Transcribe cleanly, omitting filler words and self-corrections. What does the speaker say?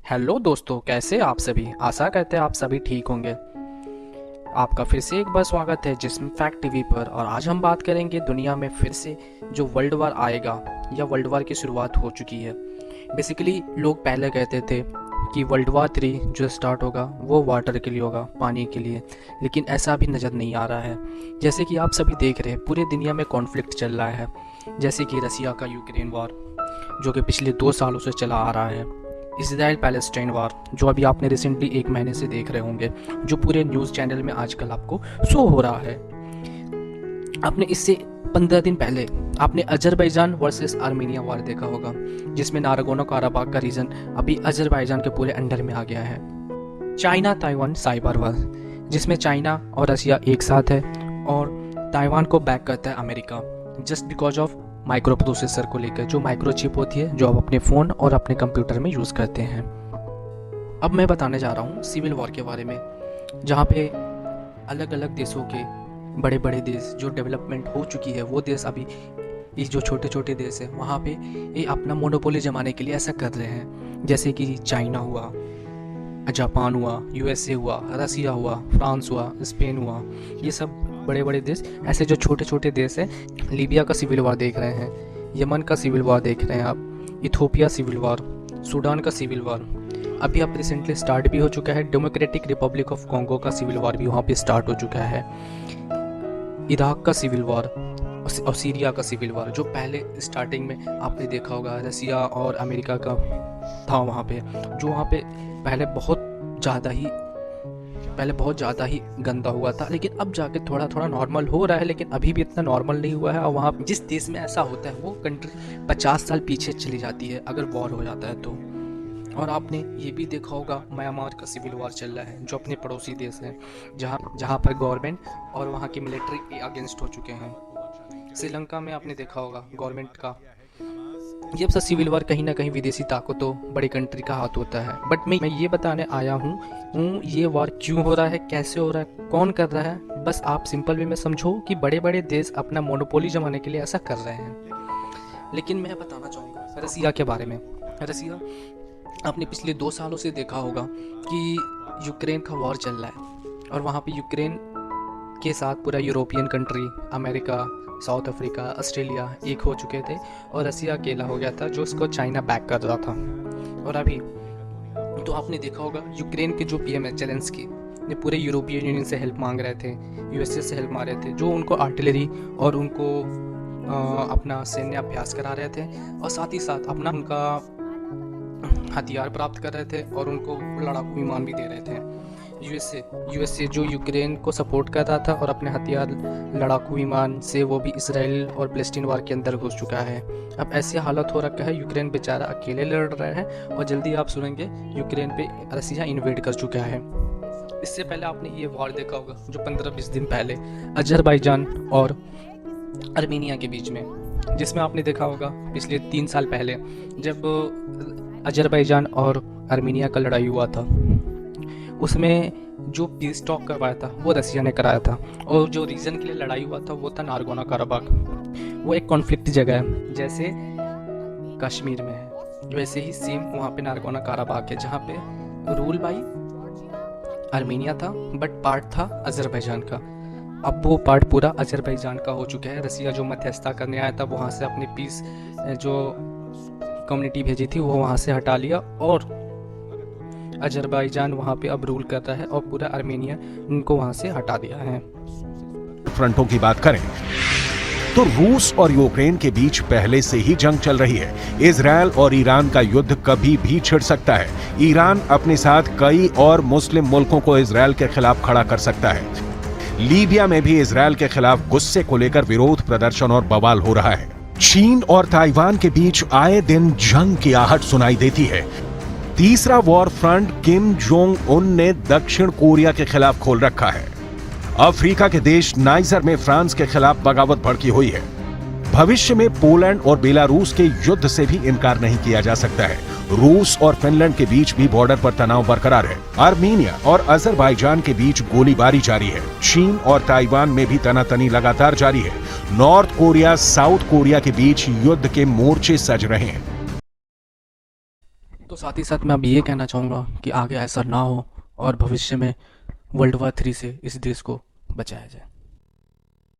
Hello दोस्तों, कैसे आप सभी। आशा करते हैं आप सभी ठीक होंगे। आपका फिर से एक बार स्वागत है जिस्म फैक्ट टीवी पर। और आज हम बात करेंगे दुनिया में फिर से जो वर्ल्ड वार आएगा या वर्ल्ड वार की शुरुआत हो चुकी है। बेसिकली लोग पहले कहते थे कि वर्ल्ड वार 3 जो स्टार्ट होगा वो वाटर के लिए होगा, पानी के लिए, लेकिन ऐसा अभी नज़र नहीं आ रहा है। जैसे कि आप सभी देख रहे हैं पूरे दुनिया में कॉन्फ्लिक्ट चल रहा है, जैसे कि रसिया का यूक्रेन वार जो कि पिछले 2 सालों से चला आ रहा है, इसराइल पैलेस्टाइन वार जो अभी आपने रिसेंटली 1 महीने से देख रहे होंगे, जो पूरे न्यूज़ चैनल में आजकल आपको शो हो रहा है। आपने इससे 15 दिन पहले आपने अजरबैजान वर्सेस आर्मेनिया वार देखा होगा, जिसमें नारगोनो काराबाग का रीजन अभी अजरबैजान के पूरे अंडर में आ गया है। चाइना ताइवान साइबर वार, जिसमें चाइना और रसिया एक साथ है और ताइवान को बैक करता है America, just because of micro processor को लेकर, जो माइक्रोचिप होती है जो आप अपने फ़ोन और अपने कंप्यूटर में यूज़ करते हैं। अब मैं बताने जा रहा हूँ सिविल वॉर के बारे में, जहाँ पे अलग अलग देशों के बड़े बड़े देश जो डेवलपमेंट हो चुकी है, वो देश अभी ये जो छोटे छोटे देश है वहाँ पे ये अपना मोनोपोली जमाने के लिए ऐसा कर रहे हैं। जैसे कि चाइना हुआ, जापान हुआ, यूएसए हुआ, रसिया हुआ, फ्रांस हुआ, स्पेन हुआ, ये सब बड़े बड़े देश ऐसे जो छोटे छोटे देश हैं। लीबिया का सिविल वार देख रहे हैं, यमन का सिविल वार देख रहे हैं आप, इथोपिया सिविल वार, सूडान का सिविल वार अभी अब रिसेंटली स्टार्ट भी हो चुका है। डेमोक्रेटिक रिपब्लिक ऑफ कॉन्गो का सिविल वार भी वहाँ पे स्टार्ट हो चुका है। इराक का सिविल वार और सीरिया का सिविल वार, जो पहले स्टार्टिंग में आपने देखा होगा रसिया और अमेरिका का था वहाँ पे, जो वहाँ पे पहले बहुत ज़्यादा ही गंदा हुआ था, लेकिन अब जाके थोड़ा थोड़ा नॉर्मल हो रहा है, लेकिन अभी भी इतना नॉर्मल नहीं हुआ है। और वहाँ जिस देश में ऐसा होता है वो कंट्री 50 साल पीछे चली जाती है अगर वॉर हो जाता है तो। और आपने ये भी देखा होगा म्यांमार का सिविल वार चल रहा है, जो अपने पड़ोसी देश है, जहाँ पर गवर्नमेंट और वहाँ की मिलिट्री अगेंस्ट हो चुके हैं। श्रीलंका में आपने देखा होगा गवर्नमेंट का ये सब सिविल वार कहीं ना कहीं विदेशी ताकतों बड़ी कंट्री का हाथ होता है। बट मैं ये बताने आया हूँ ये वार क्यों हो रहा है, कैसे हो रहा है, कौन कर रहा है। बस आप सिंपल वे में समझो कि बड़े बड़े देश अपना मोनोपोली जमाने के लिए ऐसा कर रहे हैं। लेकिन मैं बताना चाहूँगा रसिया के बारे में। रसिया आपने पिछले 2 सालों से देखा होगा कि यूक्रेन का वॉर चल रहा है और वहाँ पे यूक्रेन के साथ पूरा European country, America, south Africa, Australia एक हो चुके थे और रसिया अकेला हो गया था जो उसको चाइना बैक कर रहा था। और अभी तो आपने देखा होगा यूक्रेन के जो पीएम है जेलेंस्की, ये पूरे यूरोपियन यूनियन से हेल्प मांग रहे थे, यूएसए से हेल्प मांग रहे थे, जो उनको आर्टिलरी और उनको अपना सैन्य अभ्यास करा रहे थे और साथ ही साथ अपना उनका हथियार प्राप्त कर रहे थे और उनको लड़ाकू विमान भी दे रहे थे। यूएसए जो यूक्रेन को सपोर्ट कर रहा था और अपने हथियार लड़ाकू विमान से वो भी इसराइल और पैलेस्टीन वार के अंदर घुस चुका है। अब ऐसी हालत हो रखा है, यूक्रेन बेचारा अकेले लड़ रहा है और जल्दी आप सुनेंगे यूक्रेन पे रसिया इन्वेड कर चुका है। इससे पहले आपने ये वार देखा होगा जो 15-20 दिन पहले अजरबैजान और आर्मेनिया के बीच में, जिसमें आपने देखा होगा पिछले 3 साल पहले जब अजरबैजान और आर्मेनिया का लड़ाई हुआ था, उसमें जो पीस टॉक करवाया था वो रसिया ने कराया था और जो रीजन के लिए लड़ाई हुआ था वो था नारगोनो काराबाग। वो एक कॉन्फ्लिक्ट जगह है, जैसे कश्मीर में है वैसे ही सेम वहाँ पे नारगोनो काराबाग है, जहाँ पे रूल बाई आर्मेनिया था बट पार्ट था अजरबैजान का। अब वो पार्ट पूरा अजरबैजान का हो चुका है। रसिया जो मध्यस्थता करने आया था वहाँ से अपनी पीस जो कम्युनिटी भेजी थी वो वहाँ से हटा लिया और अजरबैजान वहाँ पे अब रूल कर रहा है और पूरा आर्मेनिया इनको वहाँ से हटा दिया है। फ्रंटों की बात करें तो रूस और यूक्रेन के बीच पहले से ही जंग चल रही है। इजरायल और ईरान का युद्ध कभी भी छिड़ सकता है। ईरान अपने साथ कई और मुस्लिम मुल्कों को इजरायल के खिलाफ खड़ा कर सकता है। लीबिया में भी इजरायल के खिलाफ गुस्से को लेकर विरोध प्रदर्शन और बवाल हो रहा है। चीन और ताइवान के बीच आए दिन जंग की आहट सुनाई देती है। तीसरा war front Kim Jong Un ने दक्षिण कोरिया के खिलाफ खोल रखा है। अफ्रीका के देश नाइजर में फ्रांस के खिलाफ बगावत भड़की हुई है। भविष्य में पोलैंड और बेलारूस के युद्ध से भी इनकार नहीं किया जा सकता है। रूस और फिनलैंड के बीच भी बॉर्डर पर तनाव बरकरार है। आर्मेनिया और अजरबैजान के बीच गोलीबारी जारी है। चीन और ताइवान में भी तनातनी लगातार जारी है। नॉर्थ कोरिया साउथ कोरिया के बीच युद्ध के मोर्चे सज रहे हैं। तो साथ ही साथ मैं अब ये कहना चाहूँगा कि आगे ऐसा ना हो और भविष्य में वर्ल्ड वॉर 3 से इस देश को बचाया जाए।